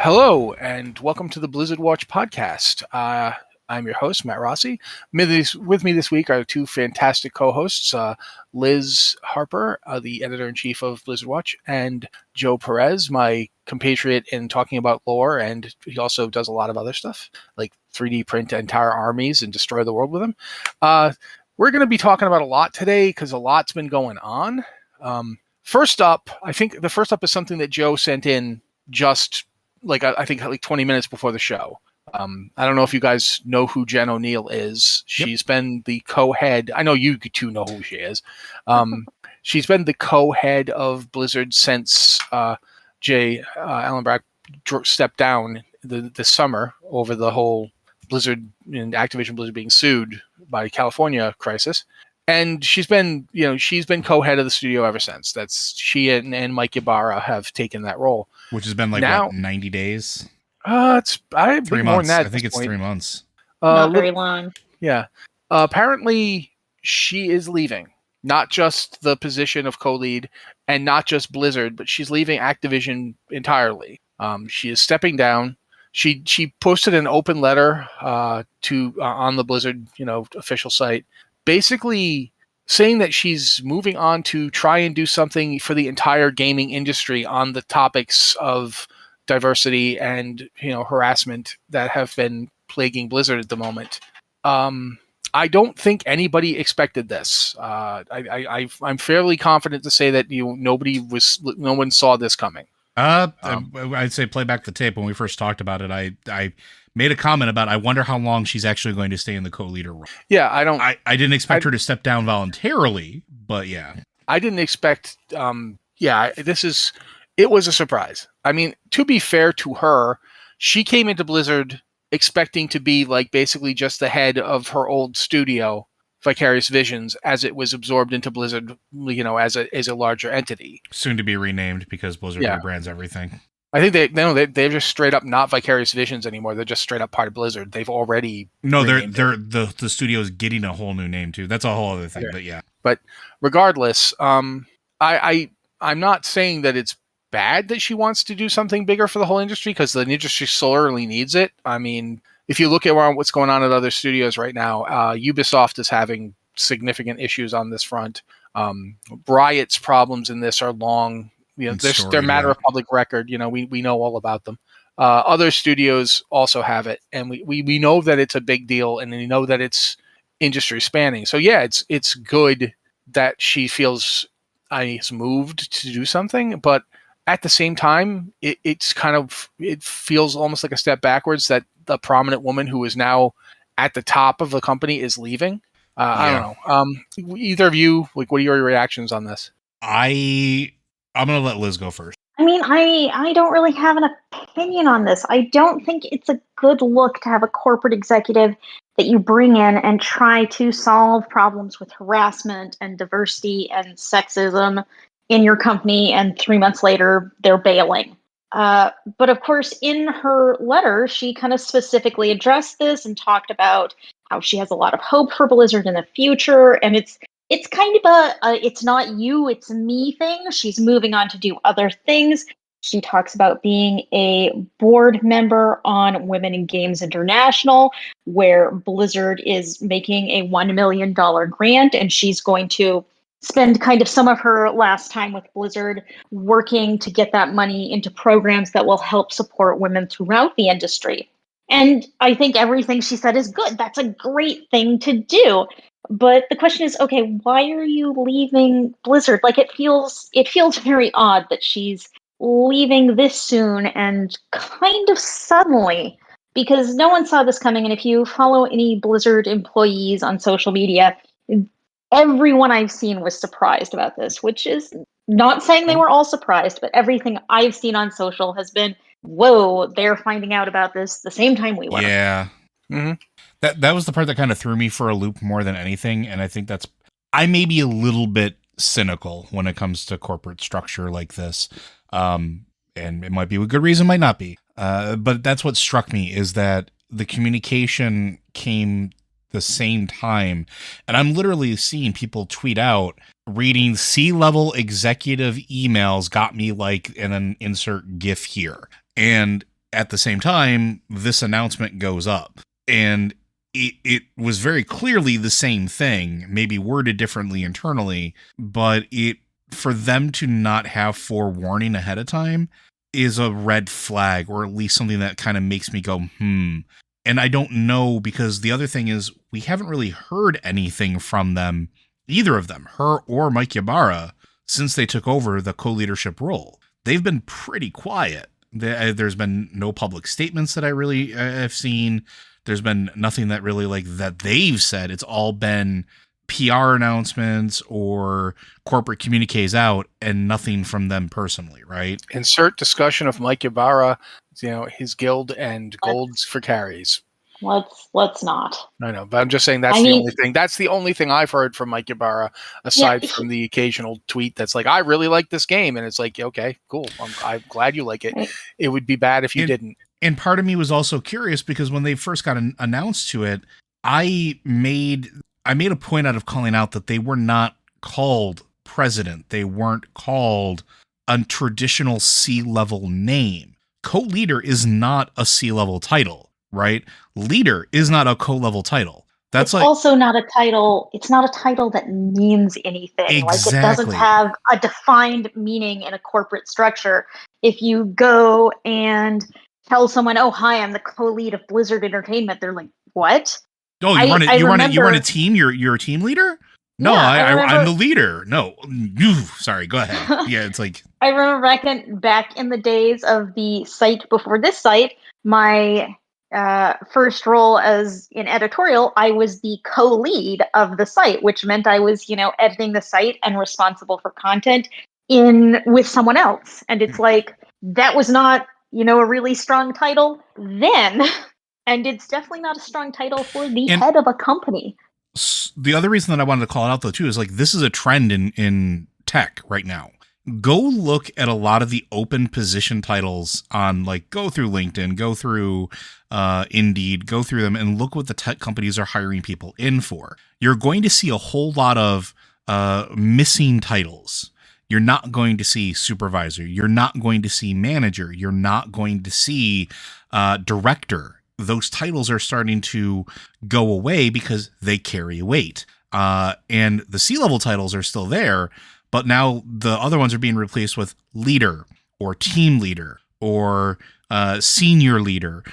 Hello, and welcome to the Blizzard Watch podcast. I'm your host, Matt Rossi. With me this week are two fantastic co-hosts, Liz Harper, the editor-in-chief of Blizzard Watch, and Joe Perez, my compatriot in talking about lore, and he also does a lot of other stuff, like 3D print entire armies and destroy the world with them. We're going to be talking about a lot today because a lot's been going on. First up, I think the first up is something that Joe sent in just I think 20 minutes before the show. I don't know if you guys know who Jen Oneal is. She's been the co-head. I know you two know who she is. She's been the co-head of Blizzard since Jay Allenbrack stepped down this summer over the whole Blizzard and Activision Blizzard being sued by California crisis. And she's been co-head of the studio ever since. That's she and Mike Ybarra have taken that role. Which has been now, 90 days? It's 3 months. I think it's 3 months. Not very long. Yeah. Apparently, she is leaving. Not just the position of co-lead and not just Blizzard, but she's leaving Activision entirely. She is stepping down. She posted an open letter on the Blizzard official site, basically saying that she's moving on to try and do something for the entire gaming industry on the topics of diversity and harassment that have been plaguing Blizzard at the moment. I don't think anybody expected this. I'm fairly confident to say that no one saw this coming. I'd say play back the tape. When we first talked about it, I made a comment about I wonder how long she's actually going to stay in the co-leader role. Yeah, I didn't expect her to step down voluntarily, but yeah. I didn't expect it was a surprise. I mean, to be fair to her, she came into Blizzard expecting to be basically just the head of her old studio, Vicarious Visions, as it was absorbed into Blizzard, as a larger entity. Soon to be renamed because Blizzard rebrands everything. I think they're just straight up not Vicarious Visions anymore. They're just straight up part of Blizzard. They've already the studio's getting a whole new name too. That's a whole other thing, but yeah. But regardless, I'm not saying that it's bad that she wants to do something bigger for the whole industry because the industry sorely needs it. I mean, if you look at what's going on at other studios right now, Ubisoft is having significant issues on this front. Riot's problems in this are long. They're matter of public record. We know all about them. Other studios also have it, and we know that it's a big deal, and we know that it's industry spanning. So yeah, it's good that she feels is moved to do something, but at the same time, it feels almost like a step backwards that the prominent woman who is now at the top of the company is leaving. I don't know. Either of you, what are your reactions on this? I'm going to let Liz go first. I mean, I don't really have an opinion on this. I don't think it's a good look to have a corporate executive that you bring in and try to solve problems with harassment and diversity and sexism in your company, and 3 months later, they're bailing. But of course, in her letter, she kind of specifically addressed this and talked about how she has a lot of hope for Blizzard in the future, and it's kind of a it's not you, it's me thing. She's moving on to do other things. She talks about being a board member on Women in Games International, where Blizzard is making a $1 million grant, and she's going to spend kind of some of her last time with Blizzard working to get that money into programs that will help support women throughout the industry. And I think everything she said is good. That's a great thing to do. But the question is, okay, why are you leaving Blizzard? It feels very odd that she's leaving this soon and kind of suddenly, because no one saw this coming. And if you follow any Blizzard employees on social media, everyone I've seen was surprised about this, which is not saying they were all surprised, but everything I've seen on social has been, whoa, they're finding out about this the same time we were. Yeah. Mm-hmm. That was the part that kind of threw me for a loop more than anything. And I think I may be a little bit cynical when it comes to corporate structure like this. And it might be a good reason, might not be. But that's what struck me, is that the communication came the same time. And I'm literally seeing people tweet out, reading C-level executive emails got me and then insert GIF here. And at the same time, this announcement goes up, and it was very clearly the same thing, maybe worded differently internally, but for them to not have forewarning ahead of time is a red flag, or at least something that kind of makes me go, And I don't know, because the other thing is we haven't really heard anything from them, either of them, her or Mike Ybarra, since they took over the co-leadership role. They've been pretty quiet. There's been no public statements that I really have seen. There's been nothing that really that they've said. It's all been PR announcements or corporate communiques out, and nothing from them personally, right? Insert discussion of Mike Ybarra, his guild and golds for carries. Let's not. I know, but I'm just saying only thing. That's the only thing I've heard from Mike Ybarra, aside from the occasional tweet that's like, I really like this game. And it's like, okay, cool. I'm glad you like it. Right. It would be bad if you didn't. And part of me was also curious, because when they first got announced to it, I made a point out of calling out that they were not called president. They weren't called a traditional C-level name. Co-leader is not a C-level title, right? Leader is not a co-level title. That's also not a title. It's not a title that means anything. Exactly. It doesn't have a defined meaning in a corporate structure. If you go and tell someone, "Oh, hi, I'm the co-lead of Blizzard Entertainment," they're like, "What?" Oh, you run a team? You're a team leader? No, yeah, I'm the leader. No, sorry, go ahead. Yeah, it's like, I remember back in the days of the site before this site, my first role as in editorial, I was the co-lead of the site, which meant I was, editing the site and responsible for content with someone else. And it's like, that was not, a really strong title then. And it's definitely not a strong title for the head of a company. The other reason that I wanted to call it out, though, too, is this is a trend in tech right now. Go look at a lot of the open position titles on, go through LinkedIn, go through Indeed, go through them, and look what the tech companies are hiring people in for. You're going to see a whole lot of missing titles. You're not going to see supervisor. You're not going to see manager. You're not going to see director. Those titles are starting to go away because they carry weight. And the C-level titles are still there, but now the other ones are being replaced with leader or team leader or senior leader.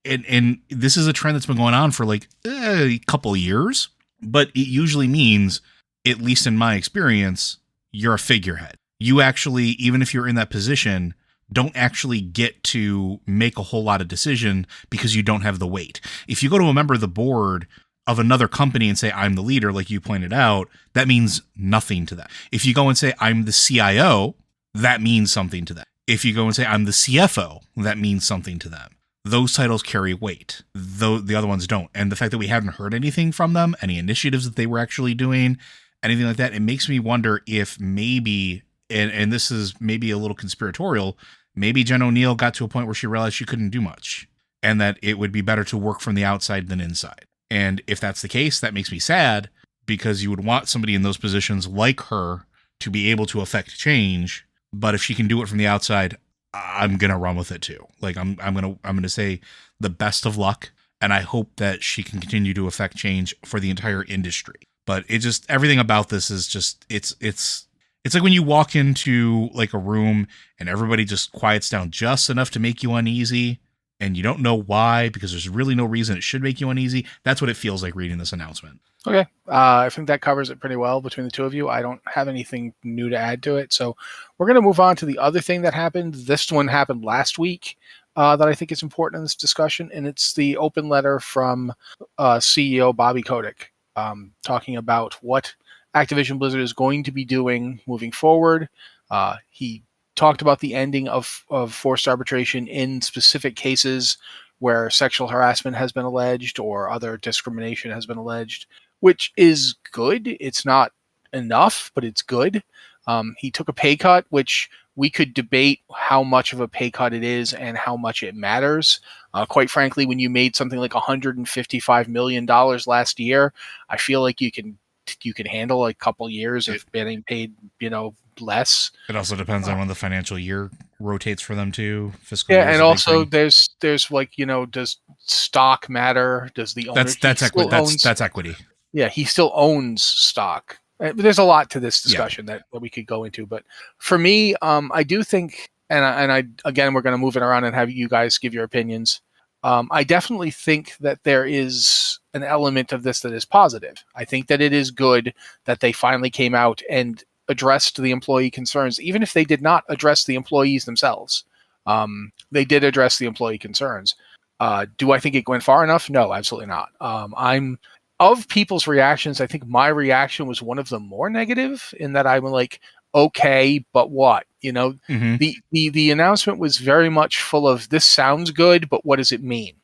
And this is a trend that's been going on for a couple years, but it usually means, at least in my experience, you're a figurehead. You actually, even if you're in that position, don't actually get to make a whole lot of decision because you don't have the weight. If you go to a member of the board of another company and say, I'm the leader, like you pointed out, that means nothing to them. If you go and say, I'm the CIO, that means something to them. If you go and say, I'm the CFO, that means something to them. Those titles carry weight, though the other ones don't. And the fact that we haven't heard anything from them, any initiatives that they were actually doing, anything like that, it makes me wonder if maybe, and this is maybe a little conspiratorial, maybe Jen Oneal got to a point where she realized she couldn't do much and that it would be better to work from the outside than inside. And if that's the case, that makes me sad, because you would want somebody in those positions like her to be able to affect change. But if she can do it from the outside, I'm going to run with it too. I'm going to say the best of luck. And I hope that she can continue to affect change for the entire industry. But it just, everything about this is just, it's like when you walk into a room and everybody just quiets down just enough to make you uneasy, and you don't know why, because there's really no reason it should make you uneasy. That's what it feels like reading this announcement. Okay. I think that covers it pretty well between the two of you. I don't have anything new to add to it. So we're going to move on to the other thing that happened. This one happened last week that I think is important in this discussion, and it's the open letter from CEO Bobby Kotick talking about what Activision Blizzard is going to be doing moving forward. He talked about the ending of forced arbitration in specific cases where sexual harassment has been alleged or other discrimination has been alleged, which is good. It's not enough, but it's good. He took a pay cut, which we could debate how much of a pay cut it is and how much it matters. Quite frankly, when you made something like $155 million last year, I feel like you can handle a couple years of getting paid, less. It also depends on when the financial year rotates for them too. Fiscal Yeah, year is and a big also thing. there's like, does stock matter? Does the owner That's equity. still owns? That's equity. Yeah, he still owns stock. There's a lot to this Yeah. discussion that we could go into, but for me, I do think, and I again, we're going to move it around and have you guys give your opinions. I definitely think that there is an element of this that is positive. I think that it is good that they finally came out and addressed the employee concerns, even if they did not address the employees themselves. They did address the employee concerns. Do I think it went far enough? No, absolutely not. I'm of people's reactions. I think my reaction was one of the more negative in that I'm like, okay, but what? Mm-hmm. The announcement was very much full of this sounds good, but what does it mean?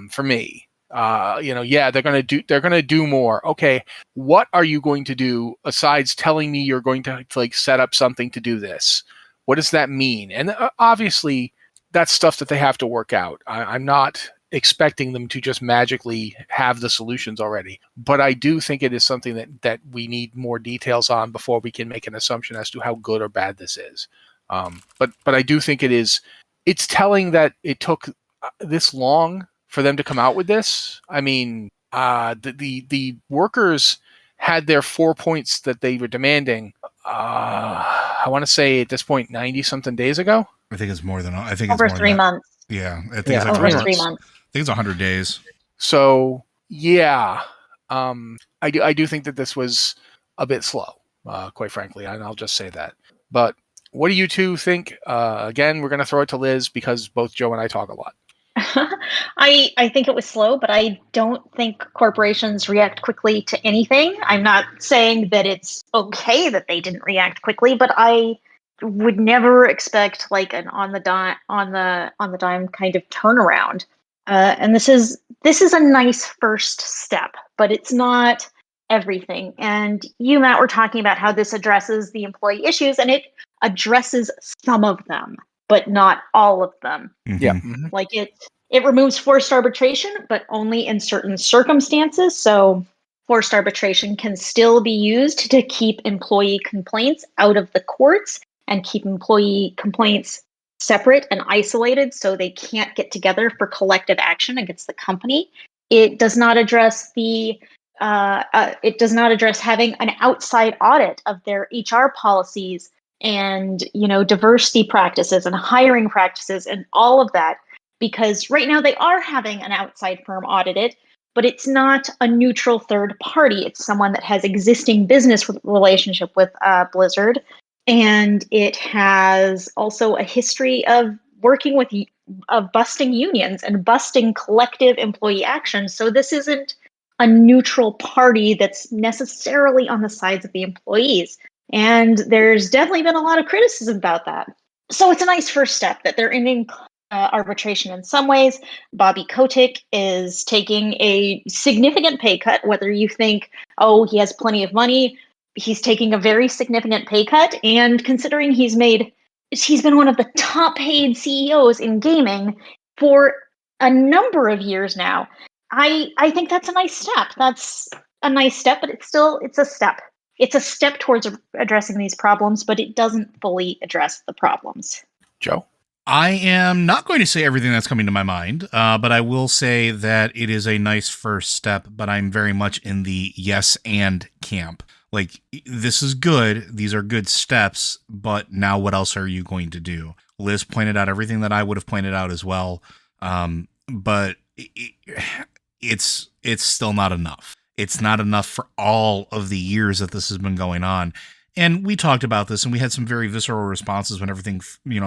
For me, yeah, they're gonna do more. Okay, what are you going to do besides telling me you're going to like set up something to do this? What does that mean? And obviously, that's stuff that they have to work out. I'm not expecting them to just magically have the solutions already, but I do think it is something that we need more details on before we can make an assumption as to how good or bad this is. But I do think it's telling that it took this long for them to come out with this. I mean, the workers had their 4 points that they were demanding. I want to say at this point 90 something days ago. I think it's more than. I think Over it's more than 3 that. months. Yeah, I think Yeah, it's like Over 3 3 months. months. I think it's 100 days. So yeah, I do think that this was a bit slow, quite frankly, and I'll just say that. But what do you two think? Again, we're going to throw it to Liz because both Joe and I talk a lot. I think it was slow, but I don't think corporations react quickly to anything. I'm not saying that it's okay that they didn't react quickly, but I would never expect like an on the dime kind of turnaround. And this is a nice first step, but it's not everything. And you, Matt, were talking about how this addresses the employee issues, and it addresses some of them, but not all of them. Mm-hmm. Yeah. Mm-hmm. Like it removes forced arbitration, but only in certain circumstances. So forced arbitration can still be used to keep employee complaints out of the courts and keep employee complaints separate and isolated so they can't get together for collective action against the company. It does not address having an outside audit of their HR policies and diversity practices and hiring practices and all of that, because right now they are having an outside firm audit it, but it's not a neutral third party. It's someone that has existing business relationship with Blizzard, and it has also a history of working with busting unions and busting collective employee action. So this isn't a neutral party that's necessarily on the sides of the employees. And there's definitely been a lot of criticism about that. So it's a nice first step that they're ending arbitration in some ways. Bobby Kotick is taking a significant pay cut, whether you think, oh, he has plenty of money. He's taking a very significant pay cut. And considering he's been one of the top paid CEOs in gaming for a number of years now, I think that's a nice step. That's a nice step, but it's a step. It's a step towards addressing these problems, but it doesn't fully address the problems. Joe? I am not going to say everything that's coming to my mind, but I will say that it is a nice first step, but I'm very much in the yes and camp. Like, this is good. These are good steps, but now what else are you going to do? Liz pointed out everything that I would have pointed out as well. But it's still not enough. It's not enough for all of the years that this has been going on. And we talked about this, and we had some very visceral responses when everything,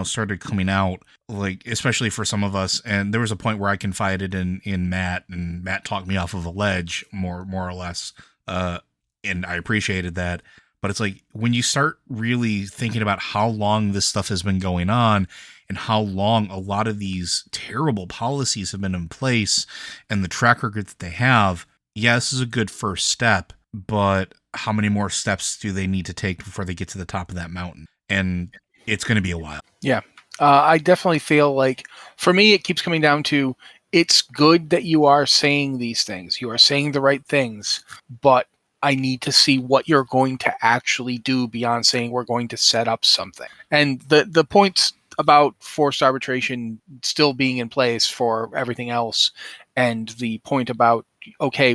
started coming out, like, especially for some of us. And there was a point where I confided in Matt, and Matt talked me off of a ledge, more or less. And I appreciated that. But it's like, when you start really thinking about how long this stuff has been going on and how long a lot of these terrible policies have been in place and the track record that they have, yeah, this is a good first step, but how many more steps do they need to take before they get to the top of that mountain? And it's going to be a while. Yeah. I definitely feel like, for me, it keeps coming down to, it's good that you are saying these things. You are saying the right things, but I need to see what you're going to actually do beyond saying we're going to set up something. And the points about forced arbitration still being in place for everything else, and the point about, okay,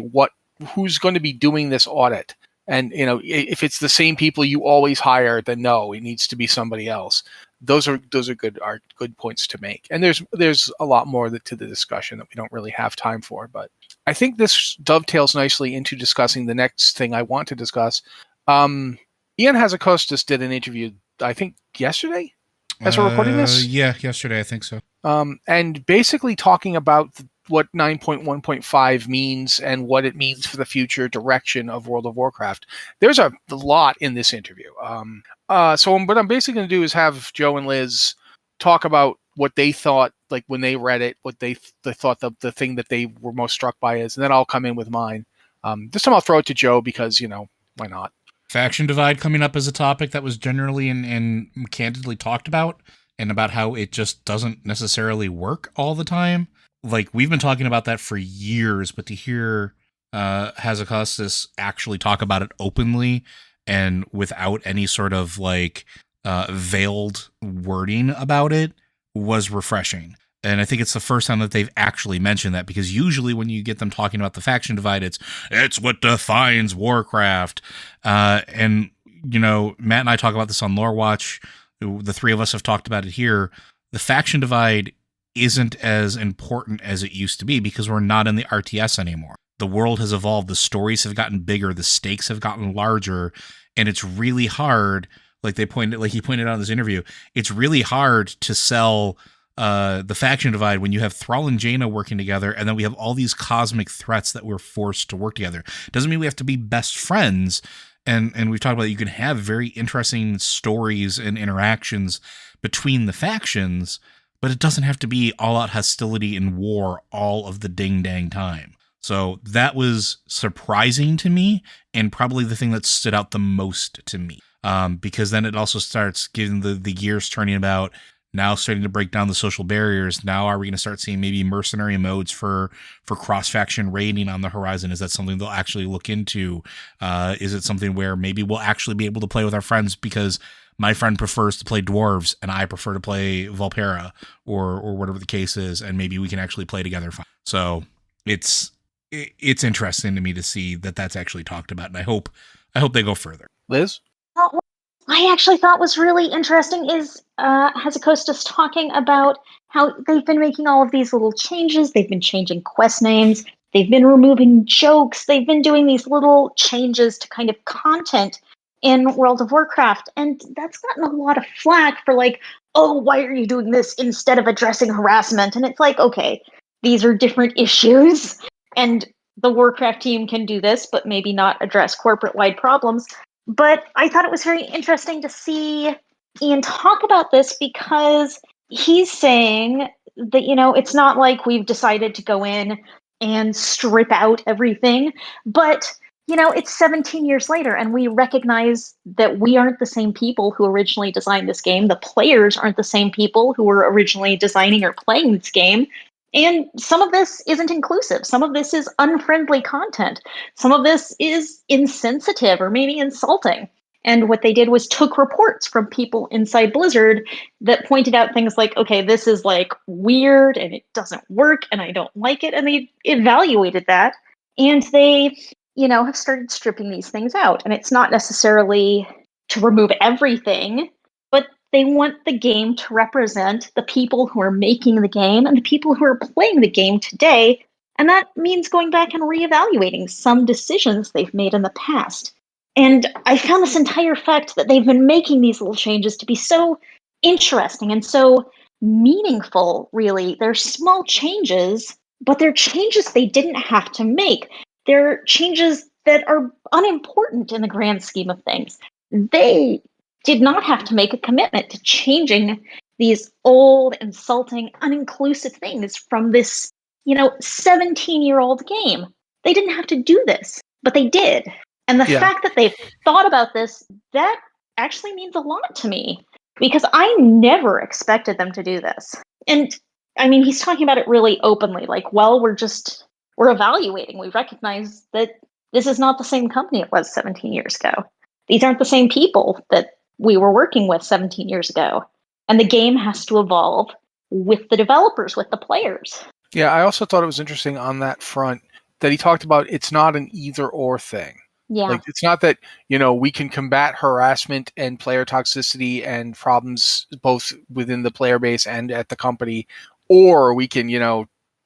who's going to be doing this audit? And if it's the same people you always hire, then no, it needs to be somebody else. Those are good points to make. And there's a lot more to the discussion that we don't really have time for, but I think this dovetails nicely into discussing the next thing I want to discuss. Ian Hazzikostas did an interview, I think yesterday, as we're recording this. Yeah, yesterday, I think so. And basically talking about what 9.1.5 means and what it means for the future direction of World of Warcraft. There's a lot in this interview. So what I'm basically going to do is have Joe and Liz talk about what they thought, like when they read it, what they thought the thing that they were most struck by is, and then I'll come in with mine. This time I'll throw it to Joe because, why not? Faction divide coming up as a topic that was generally and candidly talked about, and about how it just doesn't necessarily work all the time. Like, we've been talking about that for years, but to hear Hazzikostas actually talk about it openly and without any sort of veiled wording about it was refreshing. And I think it's the first time that they've actually mentioned that, because usually when you get them talking about the faction divide, it's what defines Warcraft. And, Matt and I talk about this on Lore Watch. The three of us have talked about it here. The faction divide isn't as important as it used to be because we're not in the RTS anymore. The world has evolved. The stories have gotten bigger. The stakes have gotten larger. And it's really hard, like he pointed out in this interview, it's really hard to sell the faction divide when you have Thrall and Jaina working together, and then we have all these cosmic threats that we're forced to work together. Doesn't mean we have to be best friends. And we've talked about that you can have very interesting stories and interactions between the factions, but it doesn't have to be all-out hostility and war all of the ding-dang time. So that was surprising to me, and probably the thing that stood out the most to me. Because then it also starts getting the gears turning about now, starting to break down the social barriers. Now, are we going to start seeing maybe mercenary modes for cross-faction raiding on the horizon? Is that something they'll actually look into? Is it something where maybe we'll actually be able to play with our friends because my friend prefers to play dwarves and I prefer to play Valpera or whatever the case is, and maybe we can actually play together fine. So it's interesting to me to see that that's actually talked about, and I hope they go further. Liz? What I actually thought was really interesting is Hazzikostas talking about how they've been making all of these little changes. They've been changing quest names. They've been removing jokes. They've been doing these little changes to kind of content in World of Warcraft. And that's gotten a lot of flack for oh, why are you doing this instead of addressing harassment? And it's okay, these are different issues. And the Warcraft team can do this, but maybe not address corporate-wide problems. But I thought it was very interesting to see Ian talk about this, because he's saying that, it's not like we've decided to go in and strip out everything, but, it's 17 years later, and we recognize that we aren't the same people who originally designed this game. The players aren't the same people who were originally designing or playing this game. And some of this isn't inclusive. Some of this is unfriendly content. Some of this is insensitive or maybe insulting. And what they did was took reports from people inside Blizzard that pointed out things like, okay, this is weird and it doesn't work and I don't like it. And they evaluated that, and they, have started stripping these things out. And it's not necessarily to remove everything, but they want the game to represent the people who are making the game and the people who are playing the game today. And that means going back and reevaluating some decisions they've made in the past. And I found this entire fact that they've been making these little changes to be so interesting and so meaningful, really. They're small changes, but they're changes they didn't have to make. They're changes that are unimportant in the grand scheme of things. They did not have to make a commitment to changing these old, insulting, uninclusive things from this, 17-year-old game. They didn't have to do this, but they did. And the fact that they've thought about this, that actually means a lot to me, because I never expected them to do this. And I mean, he's talking about it really openly, we're evaluating. We recognize that This is not the same company it was 17 years ago. These aren't the same people that we were working with 17 years ago. And the game has to evolve with the developers, with the players. Yeah, I also thought it was interesting on that front that he talked about it's not an either or thing. Yeah. Like, it's not that, we can combat harassment and player toxicity and problems both within the player base and at the company, or we can,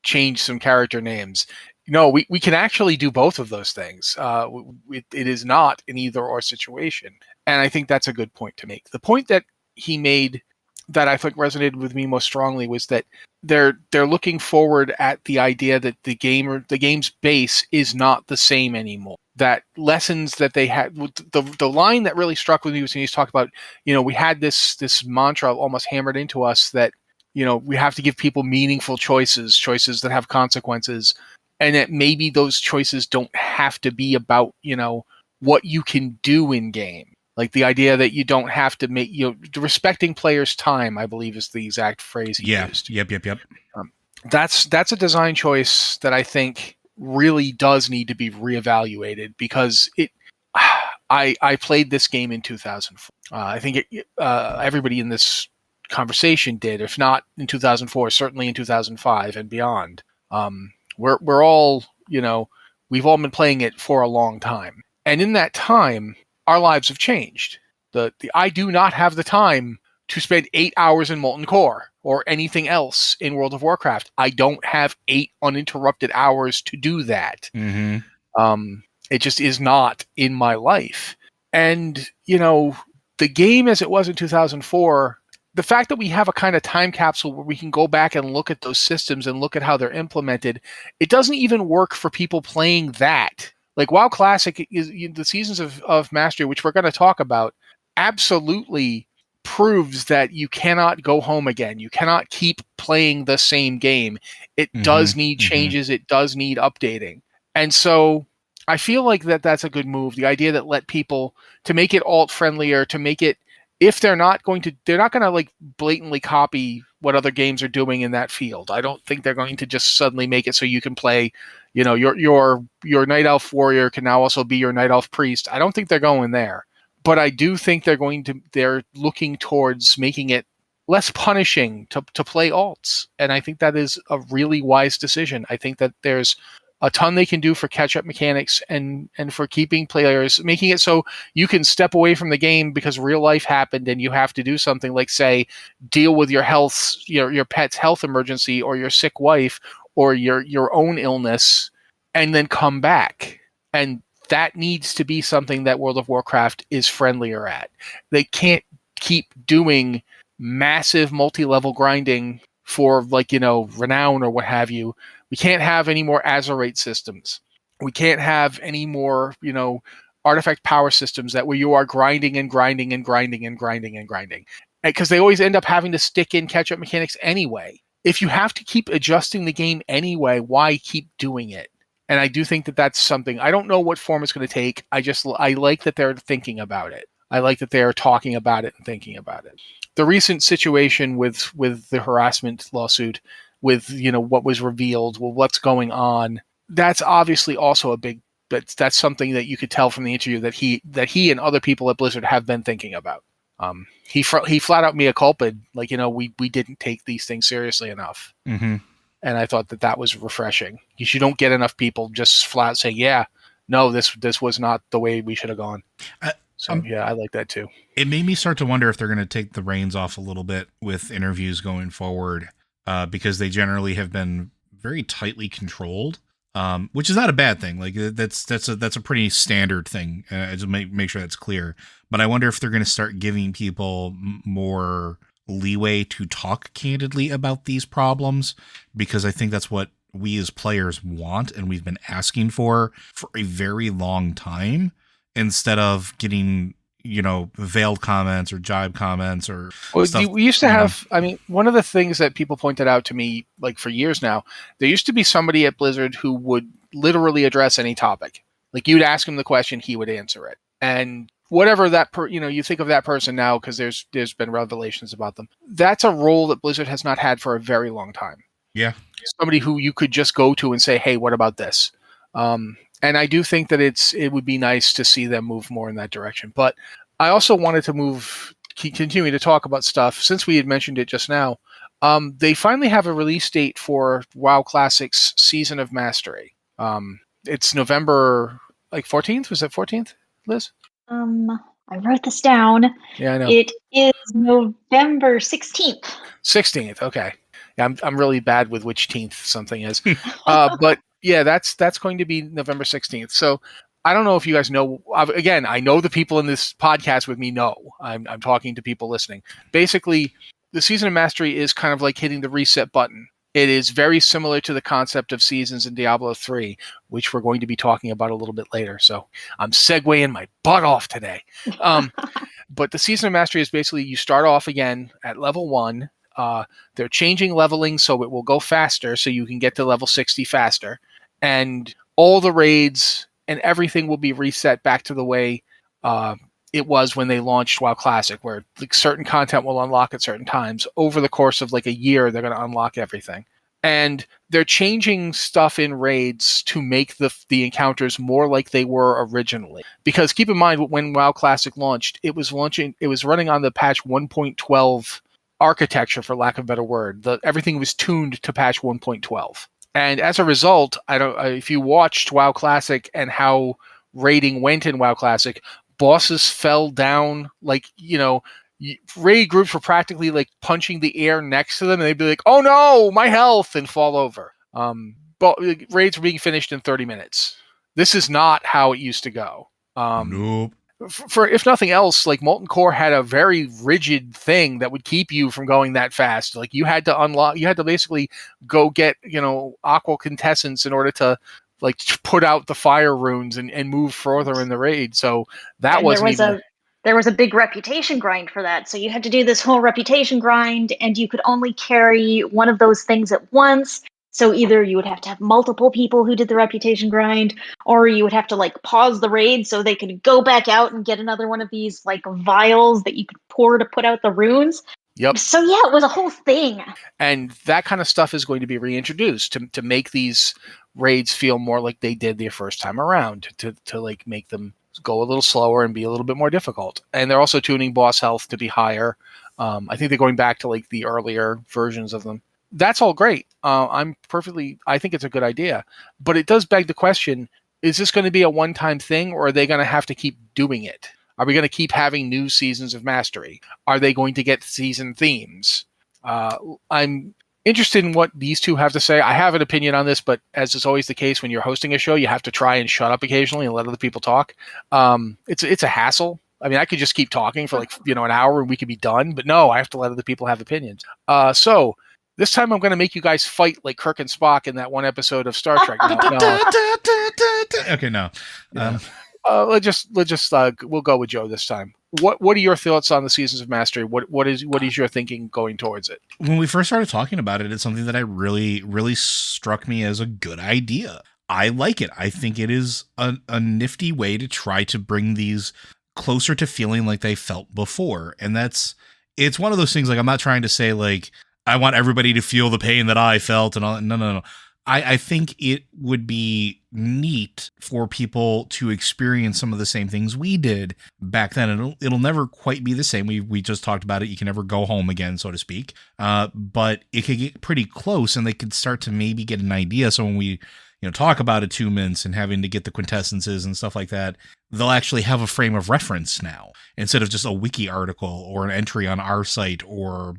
change some character names. No, we can actually do both of those things. It is not an either or situation. And I think that's a good point to make. The point that he made that I think resonated with me most strongly was that they're looking forward at the idea that the game's base is not the same anymore. That lessons that they had, the line that really struck with me was when he's talked about, we had this mantra almost hammered into us that, we have to give people meaningful choices that have consequences, and that maybe those choices don't have to be about, what you can do in game. Like the idea that you don't have to make, respecting players' time, I believe is the exact phrase he used. Yep. That's a design choice that I think really does need to be reevaluated, because I played this game in 2004. I think everybody in this conversation did, if not in 2004, certainly in 2005 and beyond. We're all, we've all been playing it for a long time. And in that time, our lives have changed. I do not have the time to spend 8 hours in Molten Core or anything else in World of Warcraft. I don't have 8 uninterrupted hours to do that. Mm-hmm. It just is not in my life. And, the game as it was in 2004, the fact that we have a kind of time capsule where we can go back and look at those systems and look at how they're implemented, it doesn't even work for people playing that. Like WoW Classic is the Seasons of Mastery, which we're going to talk about, absolutely proves that you cannot go home again. You cannot keep playing the same game. It does need changes. It does need updating. And so I feel like that's a good move. The idea that let people, to make it alt friendlier, to make it, if they're not going to like blatantly copy what other games are doing in that field. I don't think they're going to just suddenly make it so you can play, your Night Elf warrior can now also be your Night Elf priest. I don't think they're going there, but I do think they're looking towards making it less punishing to play alts. And I think that is a really wise decision. I think that there's a ton they can do for catch-up mechanics and for keeping players, making it so you can step away from the game because real life happened and you have to do something like, say, deal with your health, your pet's health emergency, or your sick wife, or your own illness, and then come back. And that needs to be something that World of Warcraft is friendlier at. They can't keep doing massive multi-level grinding for renown or what have you. We can't have any more Azerate systems. We can't have any more, artifact power systems where you are grinding and grinding and grinding and grinding and grinding. Because they always end up having to stick in catch-up mechanics anyway. If you have to keep adjusting the game anyway, why keep doing it? And I do think that that's something, I don't know what form it's going to take. I like that they're thinking about it. I like that they're talking about it and thinking about it. The recent situation with the harassment lawsuit, with what was revealed, what's going on, that's obviously also that's something that you could tell from the interview that he and other people at Blizzard have been thinking about. He flat out mea culpa, we didn't take these things seriously enough. Mm-hmm. And I thought that was refreshing. You don't get enough people just flat saying, yeah, no, this was not the way we should have gone. I like that too. It made me start to wonder if they're going to take the reins off a little bit with interviews going forward. Because they generally have been very tightly controlled, which is not a bad thing. Like that's a pretty standard thing. Just make sure that's clear. But I wonder if they're going to start giving people more leeway to talk candidly about these problems, because I think that's what we as players want and we've been asking for a very long time, instead of getting veiled comments or jibe comments or stuff. We used to have, one of the things that people pointed out to me, like for years now, there used to be somebody at Blizzard who would literally address any topic. Like you'd ask him the question, he would answer it. And whatever that, you think of that person now, because there's been revelations about them. That's a role that Blizzard has not had for a very long time. Yeah. Somebody who you could just go to and say, hey, what about this? And I do think that it would be nice to see them move more in that direction. But I also wanted to continue to talk about stuff since we had mentioned it just now. They finally have a release date for WoW Classic's Season of Mastery. It's November 14th. Was that 14th, Liz? I wrote this down. Yeah, I know. It is November 16th. 16th. Okay. Yeah, I'm really bad with which teenth something is. But yeah, that's going to be November 16th. So I don't know if you guys know. Again, I know the people in this podcast with me know. I'm talking to people listening. Basically, the Season of Mastery is kind of like hitting the reset button. It is very similar to the concept of seasons in Diablo 3, which we're going to be talking about a little bit later. So I'm segueing my butt off today. But the Season of Mastery is basically you start off again at level 1. They're changing leveling so it will go faster, so you can get to level 60 faster. And all the raids and everything will be reset back to the way it was when they launched WoW Classic, where certain content will unlock at certain times. Over the course of a year, they're going to unlock everything. And they're changing stuff in raids to make the encounters more like they were originally. Because keep in mind, when WoW Classic launched, it was running on the patch 1.12 architecture, for lack of a better word. Everything was tuned to patch 1.12. And as a result, if you watched WoW Classic and how raiding went in WoW Classic, bosses fell down raid groups were practically punching the air next to them, and they'd be like, "Oh no, my health," and fall over. But raids were being finished in 30 minutes. This is not how it used to go. Nope. For if nothing else, Molten Core had a very rigid thing that would keep you from going that fast. You had to basically go get aqua contestants in order to put out the fire runes and move further in the raid. So that there was a big reputation grind for that. So you had to do this whole reputation grind, and you could only carry one of those things at once. So either you would have to have multiple people who did the reputation grind, or you would have to pause the raid so they could go back out and get another one of these vials that you could pour to put out the runes. Yep. So yeah, it was a whole thing. And that kind of stuff is going to be reintroduced to make these raids feel more like they did the first time around, to make them go a little slower and be a little bit more difficult. And they're also tuning boss health to be higher. I think they're going back to the earlier versions of them. That's all great. I think it's a good idea, but it does beg the question, is this going to be a one-time thing, or are they going to have to keep doing it? Are we going to keep having new seasons of Mastery? Are they going to get season themes? I'm interested in what these two have to say. I have an opinion on this, but as is always the case when you're hosting a show, you have to try and shut up occasionally and let other people talk. It's a hassle. I mean, I could just keep talking for an hour and we could be done, but no, I have to let other people have opinions. So this time I'm going to make you guys fight like Kirk and Spock in that one episode of Star Trek. Okay, no. We'll go with Joe this time. What are your thoughts on the Seasons of Mastery? What is your thinking going towards it? When we first started talking about it, it's something that I really struck me as a good idea. I like it. I think it is a nifty way to try to bring these closer to feeling like they felt before. And it's one of those things, I'm not trying to say I want everybody to feel the pain that I felt and all. No. I think it would be neat for people to experience some of the same things we did back then. It'll never quite be the same. We just talked about it. You can never go home again, so to speak. But it could get pretty close, and they could start to maybe get an idea. So when we talk about attunements and having to get the quintessences and stuff like that, they'll actually have a frame of reference now instead of just a wiki article or an entry on our site or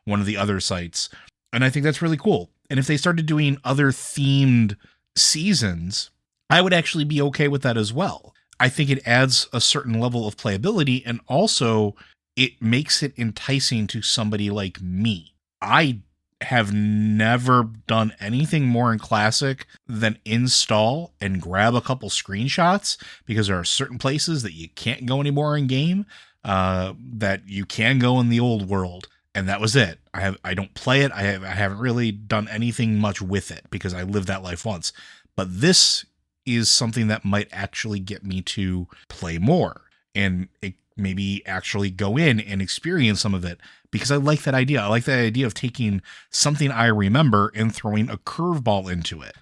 one of the other sites. And I think that's really cool. And if they started doing other themed seasons, I would actually be okay with that as well. I think it adds a certain level of playability, and also it makes it enticing to somebody like me. I have never done anything more in Classic than install and grab a couple screenshots, because there are certain places that you can't go anymore in game that you can go in the old world. And that was it. I don't play it. I haven't really done anything much with it because I lived that life once. But this is something that might actually get me to play more. And it maybe actually go in and experience some of it, because I like that idea. I like that idea of taking something I remember and throwing a curveball into it,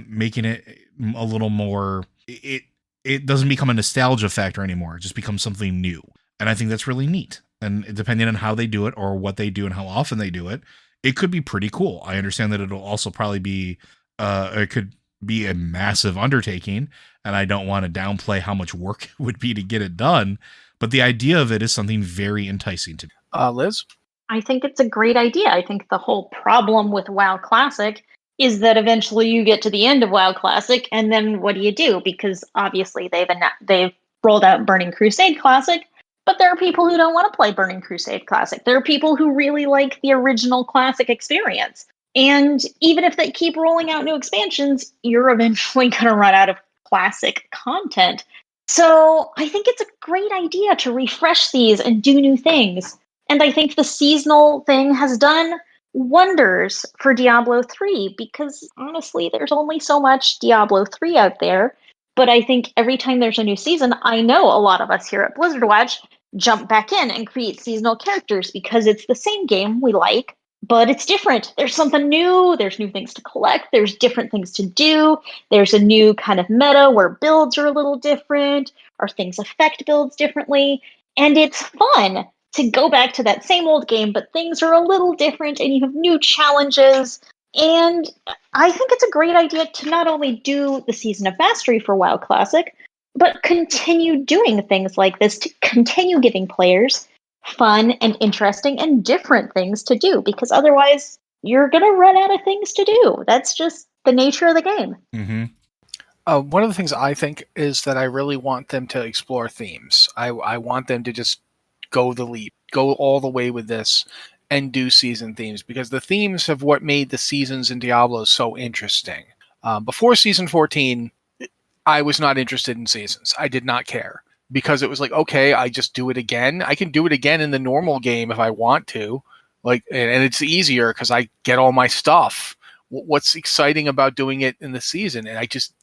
making it a little more. It doesn't become a nostalgia factor anymore. It just becomes something new, and I think that's really neat. And depending on how they do it or what they do and how often they do it, it could be pretty cool. I understand that it'll also probably be, it could be a massive undertaking, and I don't want to downplay how much work it would be to get it done. But the idea of it is something very enticing to me. Liz? I think it's a great idea. I think the whole problem with WoW Classic is that eventually you get to the end of WoW Classic, and then what do you do? Because obviously they've rolled out Burning Crusade Classic, but there are people who don't want to play Burning Crusade Classic. There are people who really like the original Classic experience. And even if they keep rolling out new expansions, you're eventually going to run out of Classic content. So I think it's a great idea to refresh these and do new things. And I think the seasonal thing has done wonders for Diablo 3 because honestly, there's only so much Diablo 3 out there. But I think every time there's a new season, I know a lot of us here at Blizzard Watch jump back in and create seasonal characters because it's the same game we like, but it's different. There's something new. There's new things to collect. There's different things to do. There's a new kind of meta where builds are a little different or things affect builds differently. And it's fun to go back to that same old game, but things are a little different and you have new challenges. And I think it's a great idea to not only do the Season of Mastery for WoW Classic, but continue doing things like this to continue giving players fun and interesting and different things to do, because otherwise you're going to run out of things to do. That's just the nature of the game. Mm-hmm. One of the things I think is that I really want them to explore themes. I want them to just go the leap, go all the way with this and do season themes, because the themes have what made the seasons in Diablo so interesting. Before season 14, I was not interested in seasons. I did not care because it was like, okay, I just do it again. I can do it again in the normal game if I want to, like, and it's easier because I get all my stuff. What's exciting about doing it in the season? And I just,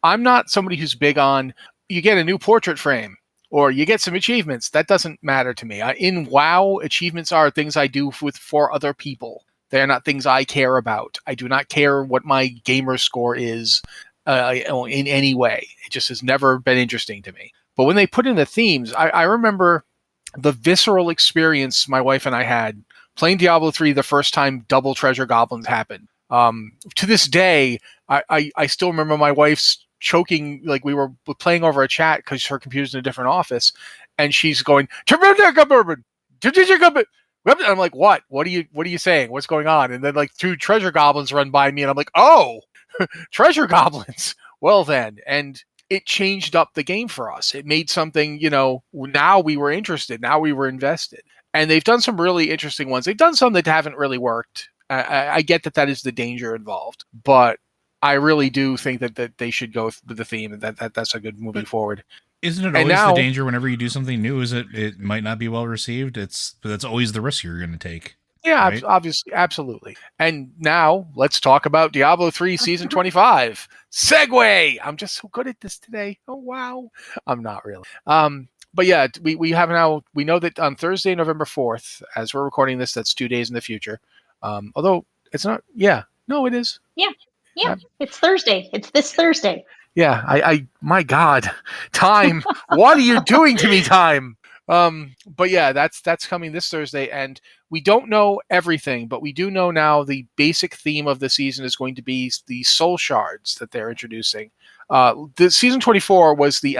I'm not somebody who's big on you get a new portrait frame or you get some achievements. That doesn't matter to me. In WoW, achievements are things I do for other people. They're not things I care about. I do not care what my gamer score is in any way. It just has never been interesting to me. But when they put in the themes, I remember the visceral experience my wife and I had playing Diablo 3 the first time double treasure goblins happened. To this day, I still remember my wife's choking, like we were playing over a chat because her computer's in a different office, and she's going, and I'm like, what are you saying? What's going on? And then like 2 treasure goblins run by me and I'm like, oh, treasure goblins. Well then, and it changed up the game for us. It made something, now we were interested, now we were invested. And they've done some really interesting ones. They've done some that haven't really worked. I get that is the danger involved, but I really do think that they should go with the theme, and that's a good moving forward. Isn't it always the danger whenever you do something new? Is it might not be well received? That's always the risk you're going to take. Yeah, right? Obviously, absolutely. And now let's talk about Diablo 3 Season 25. Segue! I'm just so good at this today. Oh, wow. I'm not really. But yeah, we have now, we know that on Thursday, November 4th, as we're recording this, that's 2 days in the future. Although it's not, no, it is. Yeah, it's Thursday. It's this Thursday. Yeah, I my God, time. What are you doing to me, time? But yeah, that's coming this Thursday, and we don't know everything, but we do know now the basic theme of the season is going to be the Soul Shards that they're introducing. The season 24 was the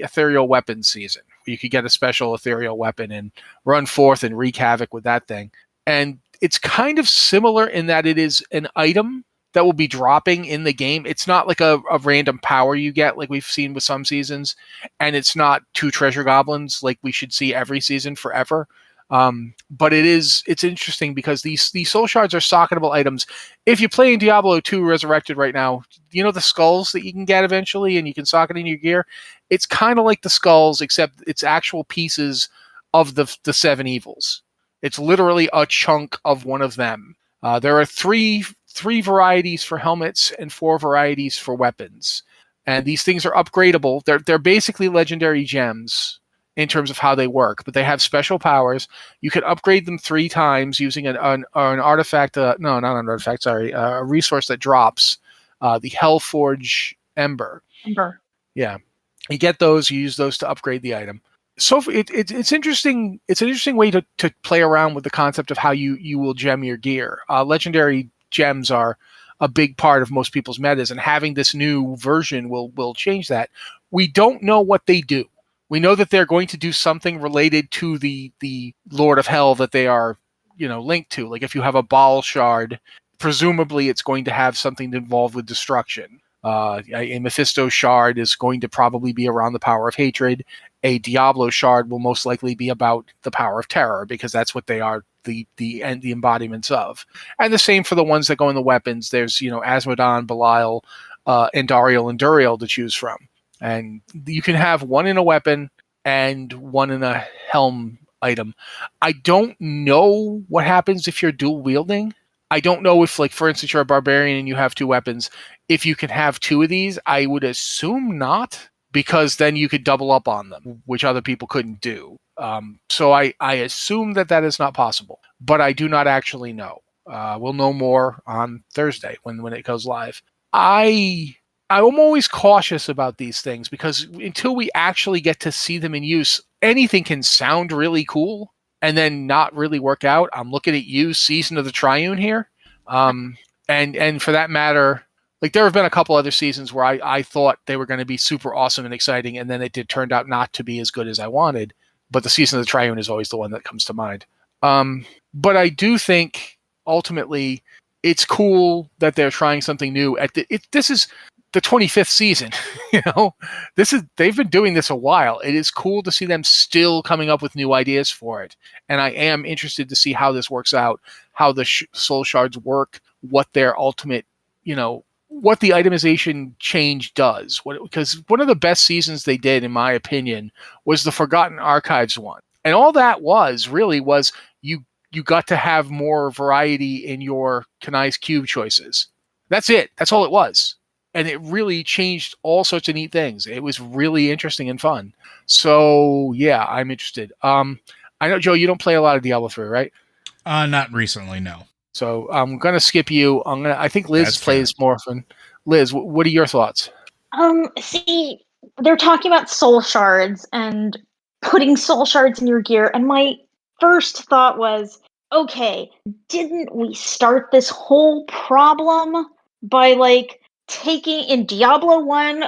ethereal weapon season. You could get a special ethereal weapon and run forth and wreak havoc with that thing. And it's kind of similar in that it is an item that will be dropping in the game. It's not like a random power you get like we've seen with some seasons, and it's not 2 treasure goblins like we should see every season forever. But it's interesting because these soul shards are socketable items. If you play in Diablo 2 Resurrected right now, the skulls that you can get eventually and you can socket in your gear? It's kind of like the skulls, except it's actual pieces of the 7 evils. It's literally a chunk of one of them. There are three varieties for helmets and 4 varieties for weapons. And these things are upgradable. They're basically legendary gems in terms of how they work, but they have special powers. You can upgrade them 3 times using an artifact. No, not an artifact. Sorry, a resource that drops, the Hellforge Ember. Yeah, you get those. You use those to upgrade the item. So it's interesting. It's an interesting way to play around with the concept of how you will gem your gear. Legendary gems are a big part of most people's metas, and having this new version will change that. We don't know what they do. We know that they're going to do something related to the Lord of Hell that they are, linked to. Like if you have a Baal shard, presumably it's going to have something involved with destruction. A Mephisto shard is going to probably be around the power of hatred. A Diablo shard will most likely be about the power of terror, because that's what they are, the embodiments of. And the same for the ones that go in the weapons. There's, Asmodon, Belial, Andariel, and Duriel to choose from. And you can have one in a weapon and one in a helm item. I don't know what happens if you're dual wielding. I don't know if, like, for instance, you're a barbarian and you have 2 weapons. If you can have 2 of these, I would assume not, because then you could double up on them, which other people couldn't do. So I assume that is not possible, but I do not actually know. We'll know more on Thursday when it goes live. I'm always cautious about these things, because until we actually get to see them in use, anything can sound really cool and then not really work out. I'm looking at you, Season of the Triune here. And for that matter, like, there have been a couple other seasons where I thought they were going to be super awesome and exciting, and then it turned out not to be as good as I wanted. But the Season of the Triune is always the one that comes to mind. But I do think ultimately it's cool that they're trying something new. This is the 25th season. They've been doing this a while. It is cool to see them still coming up with new ideas for it. And I am interested to see how this works out, how the Soul Shards work, what their ultimate, what the itemization change does. Because one of the best seasons they did, in my opinion, was the Forgotten Archives one. And all that was you got to have more variety in your Kanai's Cube choices. That's it. That's all it was. And it really changed all sorts of neat things. It was really interesting and fun. So, yeah, I'm interested. I know, Joe, you don't play a lot of Diablo 3, right? Not recently, no. So I'm going to skip you. I think Liz plays more often. Liz, what are your thoughts? See, they're talking about Soul Shards and putting Soul Shards in your gear. And my first thought was, okay, didn't we start this whole problem by, taking in Diablo 1,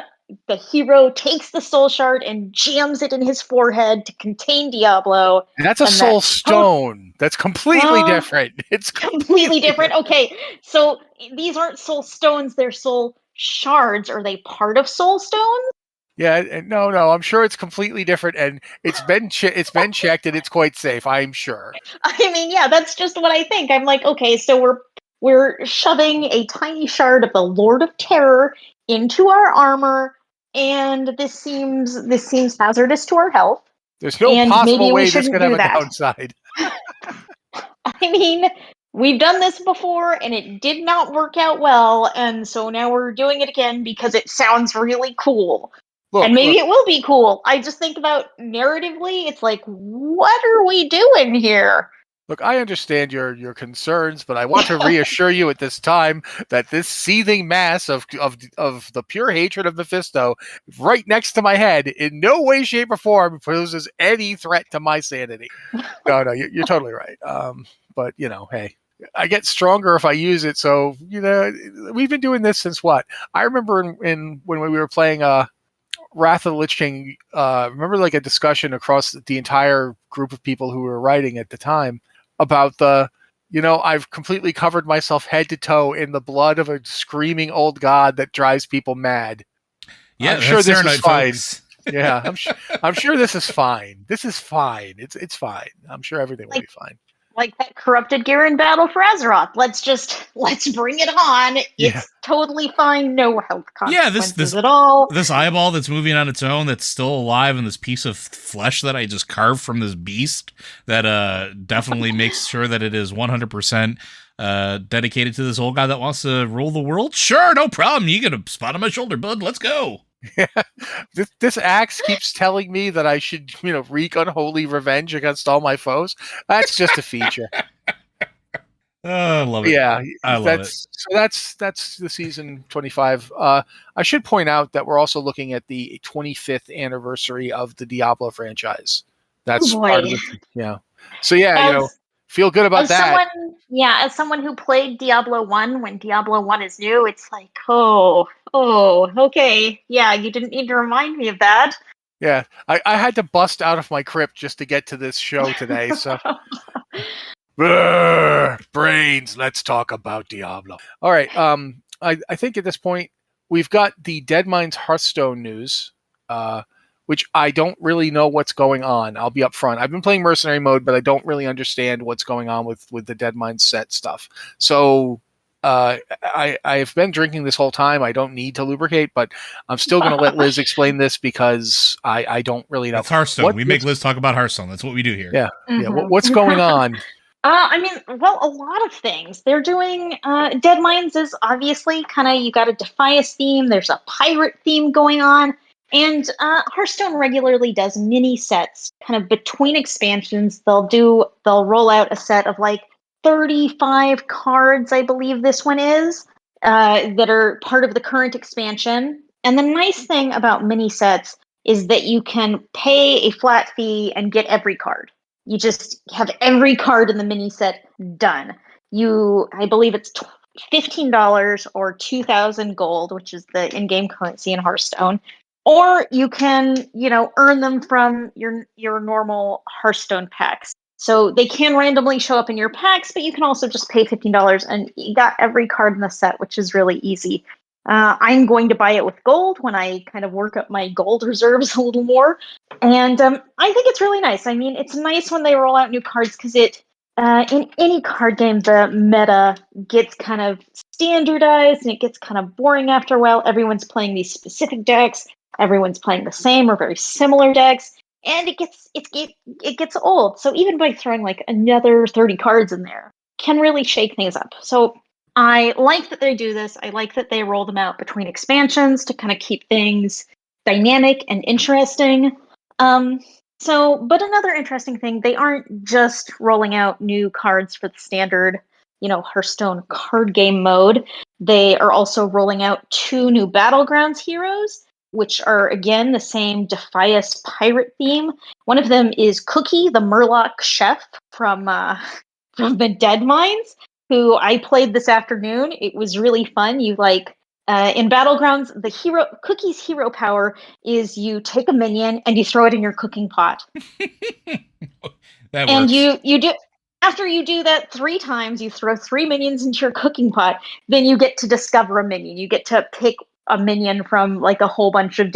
the hero takes the Soul Shard and jams it in his forehead to contain Diablo. That's a Soul Stone. That's completely different. It's completely different. Okay, so these aren't Soul Stones, they're Soul Shards. Are they part of Soul Stones? Yeah, no. I'm sure it's completely different, and it's been checked, and it's quite safe, I'm sure. I mean, yeah, that's just what I think. I'm like, okay, so we're shoving a tiny shard of the Lord of Terror into our armor, and this seems hazardous to our health. There's no possible way this could have a downside. I mean, we've done this before, and it did not work out well, and so now we're doing it again because it sounds really cool. And maybe it will be cool. I just think about narratively, it's like, what are we doing here? Look, I understand your concerns, but I want to reassure you at this time that this seething mass of the pure hatred of Mephisto right next to my head in no way, shape, or form poses any threat to my sanity. No, you're totally right. But, hey, I get stronger if I use it. So, we've been doing this since what? I remember when we were playing Wrath of the Lich King, remember a discussion across the entire group of people who were writing at the time about I've completely covered myself head to toe in the blood of a screaming old god that drives people mad. Yeah, I'm sure this is fine. Folks. Yeah, I'm sure this is fine. This is fine. It's fine. I'm sure everything will be fine. Like that corrupted gear in Battle for Azeroth. Let's bring it on. It's totally fine. No health consequences at all. This eyeball that's moving on its own, that's still alive, and this piece of flesh that I just carved from this beast that definitely makes sure that it is 100% dedicated to this old guy that wants to rule the world. Sure, no problem. You get a spot on my shoulder, bud. Let's go. This axe keeps telling me that I should, wreak unholy revenge against all my foes. That's just a feature. I love it. Yeah, I love it. that's the season 25. I should point out that we're also looking at the 25th anniversary of the Diablo franchise. That's part of Boy, it. Yeah. So yeah, as feel good about as that. someone who played Diablo 1 when Diablo 1 is new, it's like, okay. Yeah, you didn't need to remind me of that. Yeah, I had to bust out of my crypt just to get to this show today. So, brains. Let's talk about Diablo. All right. I think at this point we've got the Deadmines Hearthstone news, which I don't really know what's going on. I'll be upfront. I've been playing mercenary mode, but I don't really understand what's going on with the Deadmines set stuff. So I've been drinking this whole time. I don't need to lubricate, but I'm still going to let Liz explain this because I don't really know. It's Hearthstone. We make Liz talk about Hearthstone. That's what we do here. Yeah. Yeah. What's going on? A lot of things. They're doing Deadmines is obviously kind of, you got a Defias theme. There's a pirate theme going on. And Hearthstone regularly does mini sets kind of between expansions. They'll roll out a set of like 35 cards, I believe this one is, that are part of the current expansion. And the nice thing about mini sets is that you can pay a flat fee and get every card. You just have every card in the mini set done. I believe it's $15 or 2,000 gold, which is the in-game currency in Hearthstone. Or you can, earn them from your normal Hearthstone packs. So they can randomly show up in your packs, but you can also just pay $15 and you got every card in the set, which is really easy. I'm going to buy it with gold when I kind of work up my gold reserves a little more. And I think it's really nice. I mean, it's nice when they roll out new cards because in any card game, the meta gets kind of standardized and it gets kind of boring after a while. Everyone's playing these specific decks. Everyone's playing the same or very similar decks. And it gets old. So even by throwing like another 30 cards in there can really shake things up. So I like that they do this. I like that they roll them out between expansions to kind of keep things dynamic and interesting. But another interesting thing, they aren't just rolling out new cards for the standard, Hearthstone card game mode. They are also rolling out 2 new Battlegrounds heroes, which are, again, the same Defias pirate theme. One of them is Cookie, the Murloc chef from the Deadmines, who I played this afternoon. It was really fun. You in Battlegrounds, Cookie's hero power is you take a minion and you throw it in your cooking pot. That works. And you do, after you do that 3 times, you throw 3 minions into your cooking pot, then you get to discover a minion. You get to pick a minion from like a whole bunch of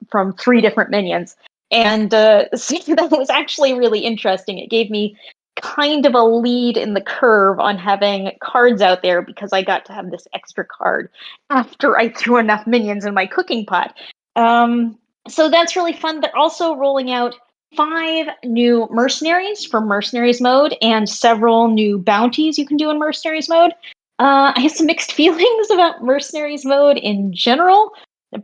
from 3 different minions. And so that was actually really interesting. It gave me kind of a lead in the curve on having cards out there because I got to have this extra card after I threw enough minions in my cooking pot. So that's really fun. They're also rolling out 5 new mercenaries for mercenaries mode and several new bounties you can do in mercenaries mode. I have some mixed feelings about mercenaries mode in general,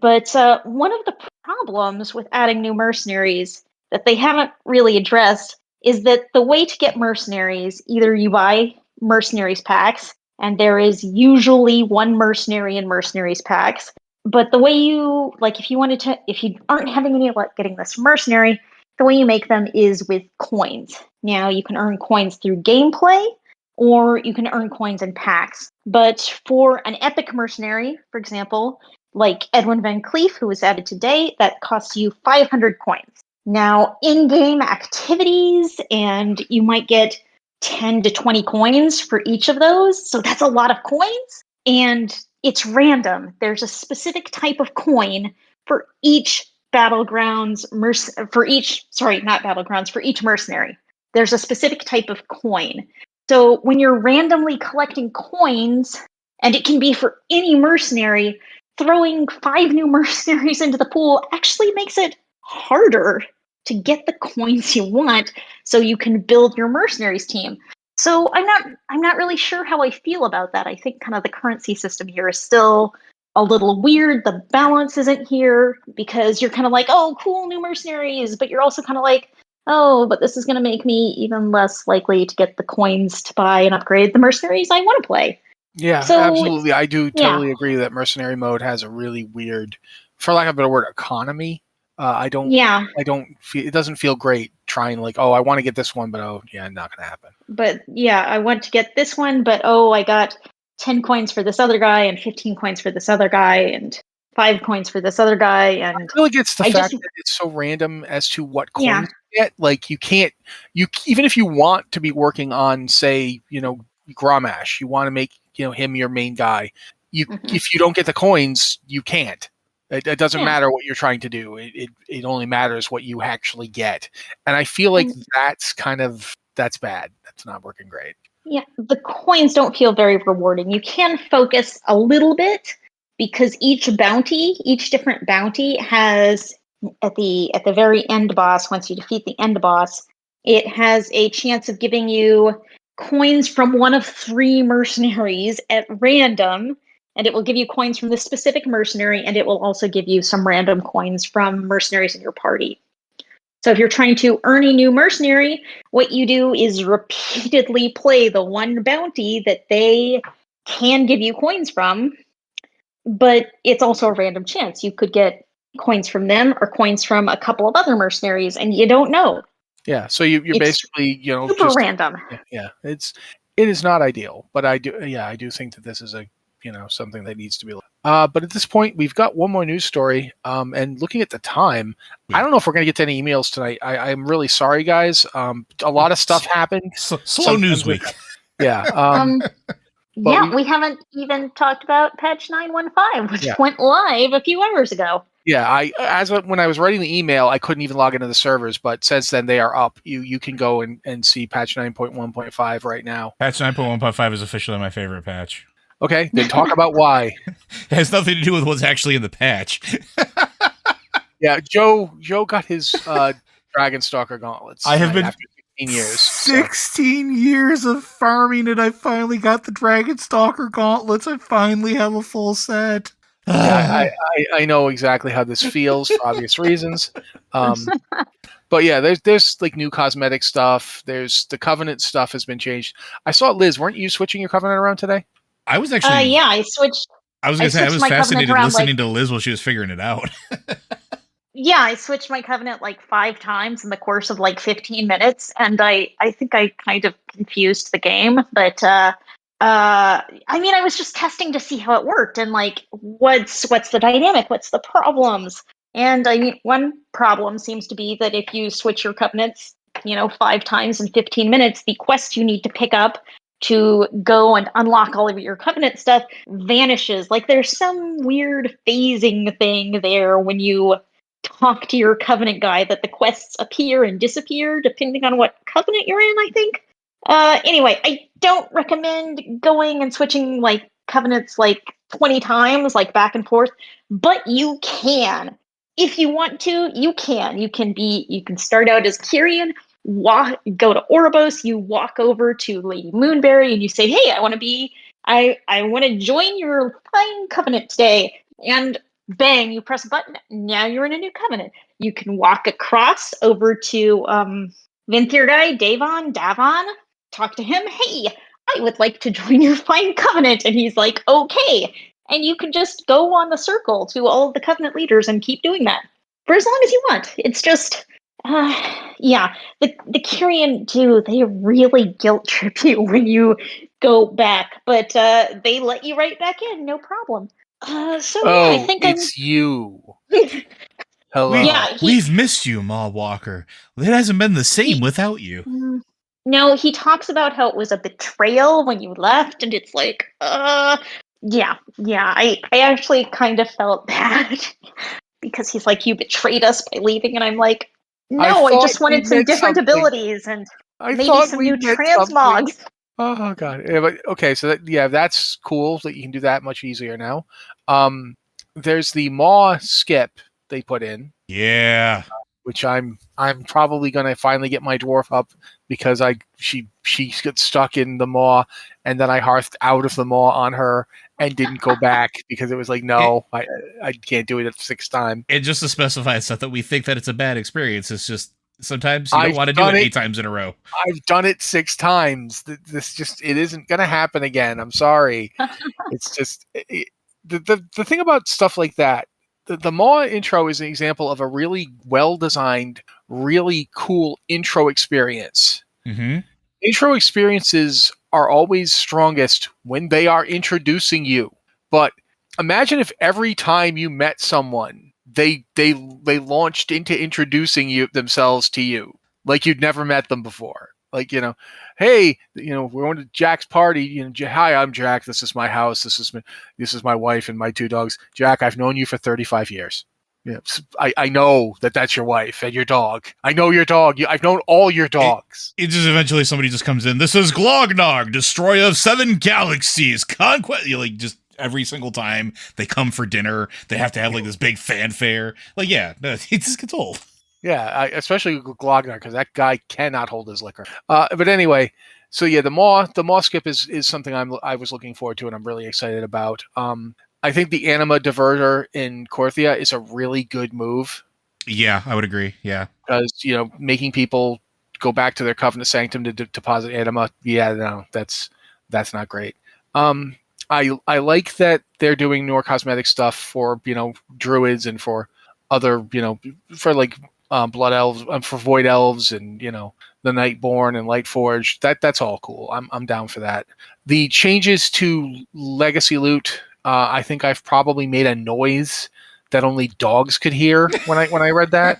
but one of the problems with adding new mercenaries that they haven't really addressed is that the way to get mercenaries, either you buy mercenaries packs, and there is usually 1 mercenary in mercenaries packs, but the way if you aren't having any luck getting this mercenary, the way you make them is with coins. Now, you can earn coins through gameplay, or you can earn coins in packs. But for an epic mercenary, for example, like Edwin Van Cleef, who was added today, that costs you 500 coins. Now, in-game activities, and you might get 10 to 20 coins for each of those. So that's a lot of coins. And it's random. There's a specific type of coin for each for each mercenary. There's a specific type of coin. So when you're randomly collecting coins, and it can be for any mercenary, throwing 5 new mercenaries into the pool actually makes it harder to get the coins you want so you can build your mercenaries team. So I'm not really sure how I feel about that. I think kind of the currency system here is still a little weird. The balance isn't here because you're kind of like, oh, cool, new mercenaries, but you're also kind of like, oh, but this is going to make me even less likely to get the coins to buy and upgrade the mercenaries I want to play. Yeah, So, absolutely. I do yeah. totally agree that mercenary mode has a really weird, for lack of a better word, economy. I don't feel, it doesn't feel great trying like, oh, I want to get this one, but oh, yeah, not going to happen. But yeah, I want to get this one, but oh, I got 10 coins for this other guy and 15 coins for this other guy and 5 coins for this other guy. And I feel like it's the fact that it's so random as to what coins Yeah. you get. Like you can't, even if you want to be working on, say, Grommash, you want to make, him your main guy. If you don't get the coins, you can't. It doesn't matter what you're trying to do. It only matters what you actually get. And I feel like that's bad. That's not working great. Yeah, the coins don't feel very rewarding. You can focus a little bit because each different bounty has at the very end boss, once you defeat the end boss, it has a chance of giving you coins from one of 3 mercenaries at random, and it will give you coins from the specific mercenary, and it will also give you some random coins from mercenaries in your party. So if you're trying to earn a new mercenary, what you do is repeatedly play the one bounty that they can give you coins from, but it's also a random chance. You could get coins from them or coins from a couple of other mercenaries, and you don't know. Yeah, so you're basically, super just random. Yeah, it is not ideal, but I do think that this is a something that needs to be. But at this point, we've got one more news story. And looking at the time, I don't know if we're going to get to any emails tonight. I'm really sorry, guys. A lot of stuff happened. Slow news week. Yeah. We haven't even talked about patch 915, which went live a few hours ago. Yeah, when I was writing the email, I couldn't even log into the servers, but since then they are up. You can go and see patch 9.1.5 right now. Patch 9.1.5 is officially my favorite patch. Okay, then talk about why. It has nothing to do with what's actually in the patch. Yeah, Joe got his Dragonstalker gauntlets. I have been after 16 years. 16 years of farming, and I finally got the Dragonstalker gauntlets. I finally have a full set. Yeah, I know exactly how this feels for obvious reasons. But yeah, there's like new cosmetic stuff. There's the Covenant stuff has been changed. I saw Liz. Weren't you switching your Covenant around today? I was actually. I switched. I was going to say I was fascinated listening to Liz while she was figuring it out. Yeah, I switched my Covenant like 5 times in the course of like 15 minutes, and I think I kind of confused the game. But I mean, I was just testing to see how it worked and like what's the dynamic, what's the problems. And I mean, one problem seems to be that if you switch your Covenants, 5 times in 15 minutes, the quest you need to pick up to go and unlock all of your Covenant stuff vanishes. Like there's some weird phasing thing there when you talk to your Covenant guy that the quests appear and disappear depending on what Covenant you're in, I think. Anyway, I don't recommend going and switching like Covenants like 20 times, like back and forth, but you can. If you want to, you can. You can start out as Kyrian, go to Oribos, you walk over to Lady Moonberry and you say, hey, I want to join your fine Covenant today. And bang, you press a button, now you're in a new Covenant. You can walk across over to Vinthir guy, Davon, talk to him, hey, I would like to join your fine Covenant. And he's like, okay. And you can just go on the circle to all of the Covenant leaders and keep doing that for as long as you want. It's just, the Kyrian do, they really guilt trip you when you go back, but they let you right back in, no problem. I think it's you. Hello. We've missed you, Ma Walker. It hasn't been the same without you. No, he talks about how it was a betrayal when you left, and it's like, I actually kind of felt bad because he's like, you betrayed us by leaving, and I'm like, no, I just wanted some different abilities and maybe some new transmogs. Oh god! Yeah, but okay, so that's cool that you can do that much easier now. There's the Moskip they put in, which I'm probably gonna finally get my dwarf up because she got stuck in the maw, and then I hearthed out of the maw on her, and didn't go back because it was like, no, I can't do it at the 6th time. And just to specify stuff that we think that it's a bad experience, it's just sometimes you don't I've want to do it done 8 times in a row. I've done it 6 times. It isn't going to happen again. I'm sorry. It's just the thing about stuff like that. The Maw intro is an example of a really well designed, really cool intro experience. Mm-hmm. Intro experiences are always strongest when they are introducing you. But imagine if every time you met someone, they launched into introducing themselves to you like you'd never met them before. Like, hey, we're going to Jack's party. Hi, I'm Jack. This is my house. This is my wife and my 2 dogs. Jack, I've known you for 35 years. I know that's your wife and your dog. I know your dog. I've known all your dogs. It just eventually somebody just comes in. This is Glognog, destroyer of 7 galaxies, conquest. Just every single time they come for dinner, they have to have like this big fanfare. Like, yeah, it just gets old. Yeah, especially Glognar, because that guy cannot hold his liquor. But anyway, so yeah, the Moskip is something I was looking forward to and I'm really excited about. I think the Anima Diverter in Korthia is a really good move. Yeah, I would agree. Yeah, because making people go back to their Covenant Sanctum to deposit Anima. Yeah, no, that's not great. I like that they're doing more cosmetic stuff for druids and for other for like blood elves, for void elves, and the Nightborn and Lightforged. That's all cool. I'm down for that. The changes to legacy loot. I think I've probably made a noise that only dogs could hear when I read that.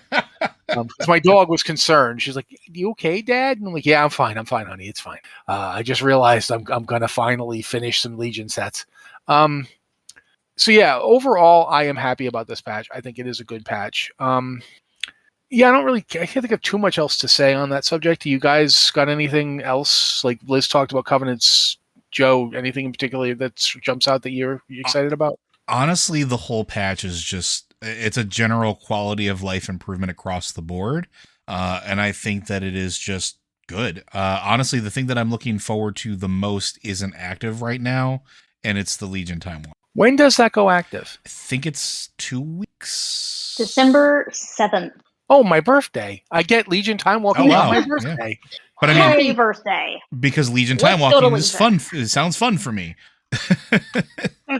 Because my dog was concerned. She's like, "You okay, Dad?" And I'm like, "Yeah, I'm fine, honey. It's fine. I just realized I'm gonna finally finish some Legion sets." So yeah, overall, I am happy about this patch. I think it is a good patch. Yeah, I can't think of too much else to say on that subject. Do you guys got anything else? Like Liz talked about Covenants. Joe, anything in particular that jumps out that you're excited about? Honestly, the whole patch is it's a general quality of life improvement across the board. And I think that it is just good. Honestly, the thing that I'm looking forward to the most isn't active right now, and it's the Legion Time War. When does that go active? I think it's 2 weeks. December 7th. Oh, my birthday. I get Legion Time Walking on my birthday. Yeah. But Happy birthday. Because Legion Time Walking is fun. It sounds fun for me.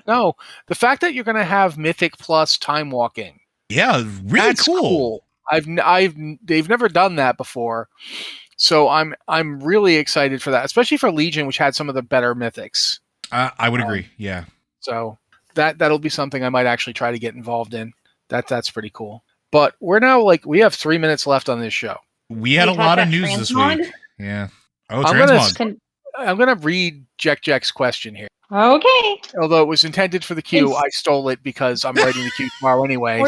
No, the fact that you're going to have Mythic plus Time Walking. Yeah, really cool. They've never done that before. So I'm really excited for that, especially for Legion, which had some of the better Mythics. I would agree. Yeah. So that'll be something I might actually try to get involved in. That's pretty cool. But we're now we have 3 minutes left on this show. We had a lot of news this week. Yeah. Oh, Transmog. I'm gonna read Jack's question here. Okay. Although it was intended for the queue, I stole it because I'm writing the queue tomorrow anyway.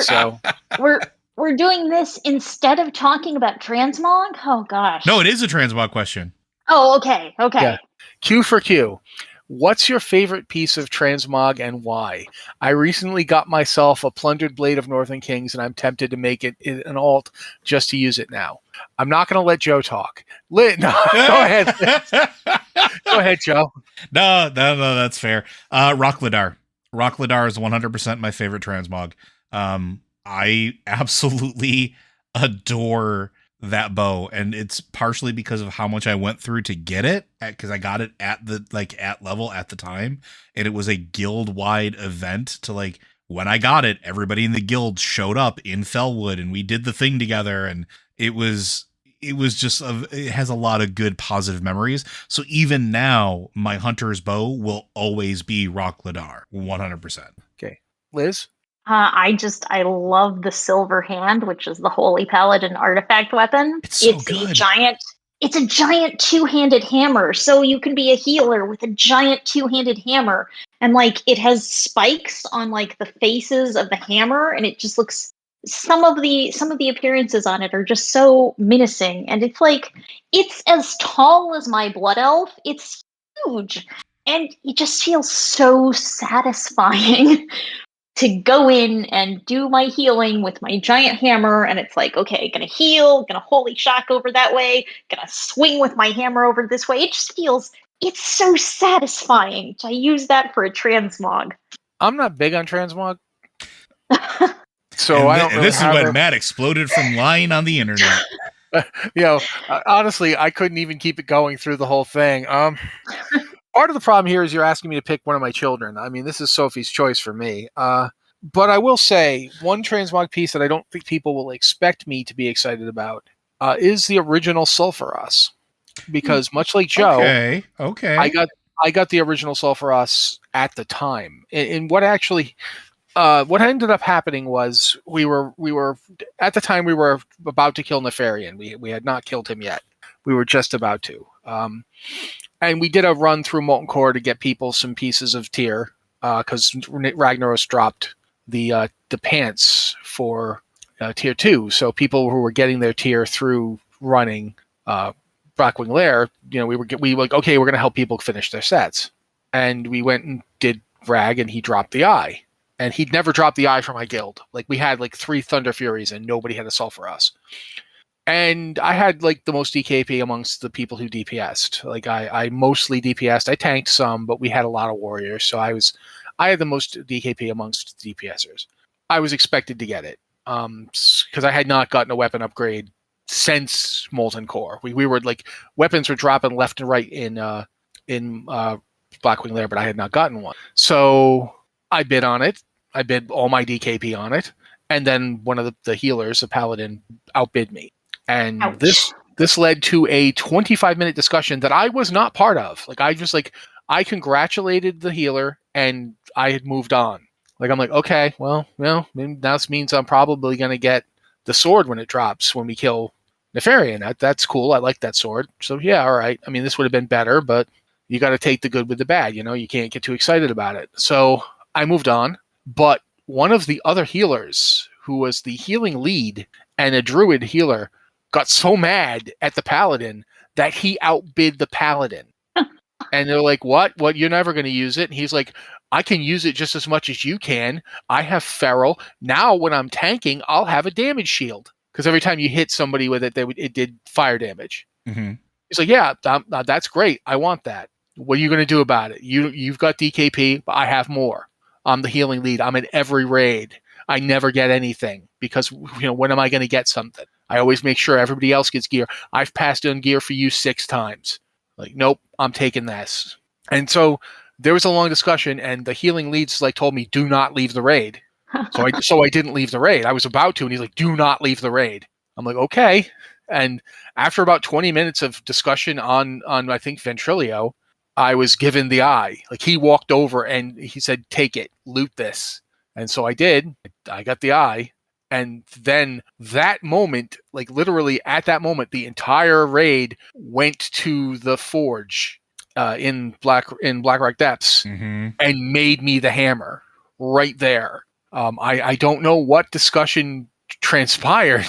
We're doing this instead of talking about Transmog? Oh gosh. No, it is a Transmog question. Oh, okay. Yeah. Q for Q. What's your favorite piece of Transmog and why? I recently got myself a Plundered Blade of Northern Kings, and I'm tempted to make it an alt just to use it now. I'm not going to let Joe talk. No, go ahead. Go ahead, Joe. No, that's fair. Rockladar. Rockladar is 100% my favorite Transmog. I absolutely adore that bow, and it's partially because of how much I went through to get it, because I got it at level at the time, and it was a guild wide event to when I got it, everybody in the guild showed up in Fellwood and we did the thing together, and it has a lot of good positive memories. So even now, my hunter's bow will always be Rockladar 100%. Okay. Liz? I love the Silverhand, which is the Holy Paladin artifact weapon. It's so good. It's a giant two-handed hammer, so you can be a healer with a giant two-handed hammer, and it has spikes on the faces of the hammer, and it just looks. Some of the appearances on it are just so menacing, and it's as tall as my blood elf. It's huge, and it just feels so satisfying. To go in and do my healing with my giant hammer, and it's okay, gonna heal, gonna holy shock over that way, gonna swing with my hammer over this way. It just feels it's so satisfying to use that for a transmog. I'm not big on transmog, so I don't really this is have when it. Matt exploded from lying on the internet. Honestly, I couldn't even keep it going through the whole thing. Part of the problem here is you're asking me to pick one of my children. I mean, this is Sophie's choice for me. But I will say one transmog piece that I don't think people will expect me to be excited about is the original Sulfurus, because much like Joe, Okay. I got the original Sulfurus at the time, and what ended up happening was we were at the time we were about to kill Nefarian. We had not killed him yet. We were just about to. And we did a run through Molten Core to get people some pieces of tier because Ragnaros dropped the pants for tier 2. So people who were getting their tier through running Blackwing Lair, we were like, okay, we're going to help people finish their sets. And we went and did Rag, and he dropped the eye. And he'd never dropped the eye for my guild. Like, we had like 3 Thunder Furies, and nobody had a Sulfurus. And I had like the most DKP amongst the people who DPS'd. Like I mostly DPS'd. I tanked some, but we had a lot of warriors, so I had the most DKP amongst DPSers. I was expected to get it because I had not gotten a weapon upgrade since Molten Core. We were like, weapons were dropping left and right in Blackwing Lair, but I had not gotten one. So I bid on it. I bid all my DKP on it, and then one of the healers, a paladin, outbid me. And Ouch. this led to a 25-minute discussion that I was not part of. Like, I congratulated the healer, and I had moved on. Like, I'm like, okay, well, that means I'm probably going to get the sword when it drops when we kill Nefarian. That's cool. I like that sword. So, yeah, all right. I mean, this would have been better, but you got to take the good with the bad. You can't get too excited about it. So I moved on. But one of the other healers, who was the healing lead and a druid healer, got so mad at the paladin that he outbid the paladin. And they're like, what? You're never going to use it? And he's like, I can use it just as much as you can. I have feral. Now when I'm tanking, I'll have a damage shield. Because every time you hit somebody with it, it did fire damage. Mm-hmm. He's like, yeah, that's great. I want that. What are you going to do about it? You've got DKP, but I have more. I'm the healing lead. I'm in every raid. I never get anything because, when am I going to get something? I always make sure everybody else gets gear. I've passed on gear for you 6 times. Like, nope, I'm taking this. And so there was a long discussion, and the healing leads told me, do not leave the raid. So I didn't leave the raid. I was about to, and he's like, do not leave the raid. I'm like, okay. And after about 20 minutes of discussion on I think Ventrilio, I was given the eye. Like, he walked over and he said, take it, loot this. And so I did. I got the eye. And then that moment, like literally at that moment, the entire raid went to the forge in Blackrock Depths and made me the hammer right there. I don't know what discussion transpired.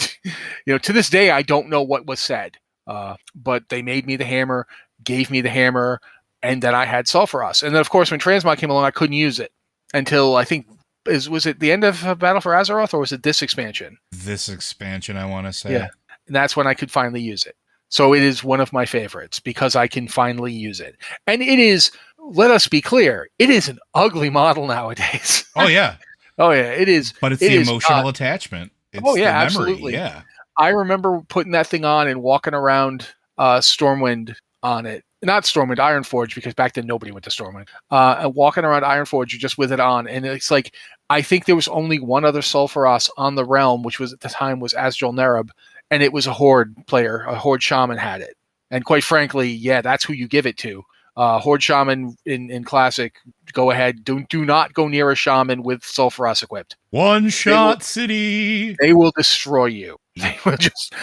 To this day, I don't know what was said. But they made me the hammer, gave me the hammer, and then I had Sulfurus. And then, of course, when Transmog came along, I couldn't use it until I think was it the end of Battle for Azeroth, or was it this expansion? This expansion, I want to say. Yeah, and that's when I could finally use it. So it is one of my favorites because I can finally use it. And it is, let us be clear, it is an ugly model nowadays. Oh, yeah. Oh, yeah, it is. But it's the emotional attachment. It's the memory. Absolutely. Yeah. I remember putting that thing on and walking around Stormwind on it. Not Stormwind, Ironforge, because back then nobody went to Stormwind. And walking around Ironforge just with it on. And it's like, I think there was only one other Sulfuros on the realm, which was at the time was Asdrul Nerub, and it was a Horde player. A Horde Shaman had it. And quite frankly, yeah, that's who you give it to. Horde Shaman in Classic, go ahead. Do not go near a Shaman with Sulfuros equipped. One shot city. They will destroy you. They will just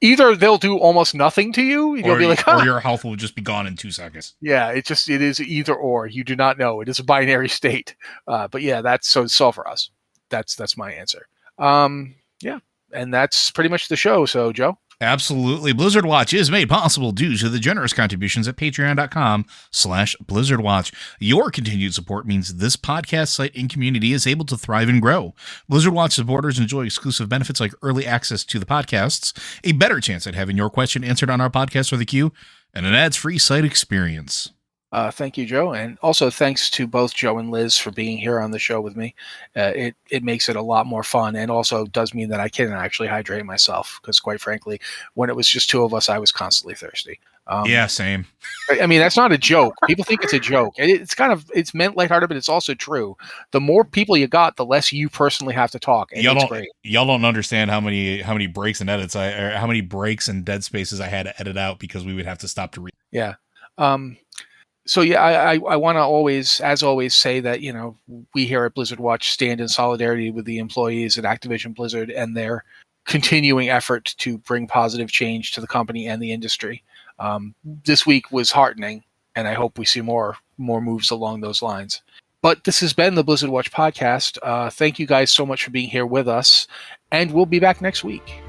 either they'll do almost nothing to you, and you'll be like, or your health will just be gone in 2 seconds. Yeah, it is either or. You do not know. It is a binary state. But yeah, that's Sulfurus. That's my answer. Yeah, and that's pretty much the show. So, Joe. Absolutely. Blizzard Watch is made possible due to the generous contributions at patreon.com/BlizzardWatch. Your continued support means this podcast site and community is able to thrive and grow. Blizzard Watch supporters enjoy exclusive benefits like early access to the podcasts, a better chance at having your question answered on our podcast or the queue, and an ads-free site experience. Thank you, Joe. And also thanks to both Joe and Liz for being here on the show with me. It makes it a lot more fun, and also does mean that I can actually hydrate myself, because quite frankly, when it was just two of us, I was constantly thirsty. Yeah, same. I mean, that's not a joke. People think it's a joke. It's meant lighthearted, but it's also true. The more people you got, the less you personally have to talk. And y'all don't understand how many breaks and edits how many breaks and dead spaces I had to edit out because we would have to stop to read. Yeah. So yeah, I want to always, as always, say that, you know, we here at Blizzard Watch stand in solidarity with the employees at Activision Blizzard and their continuing effort to bring positive change to the company and the industry. This week was heartening, and I hope we see more moves along those lines. But this has been the Blizzard Watch podcast. Thank you guys so much for being here with us, and we'll be back next week.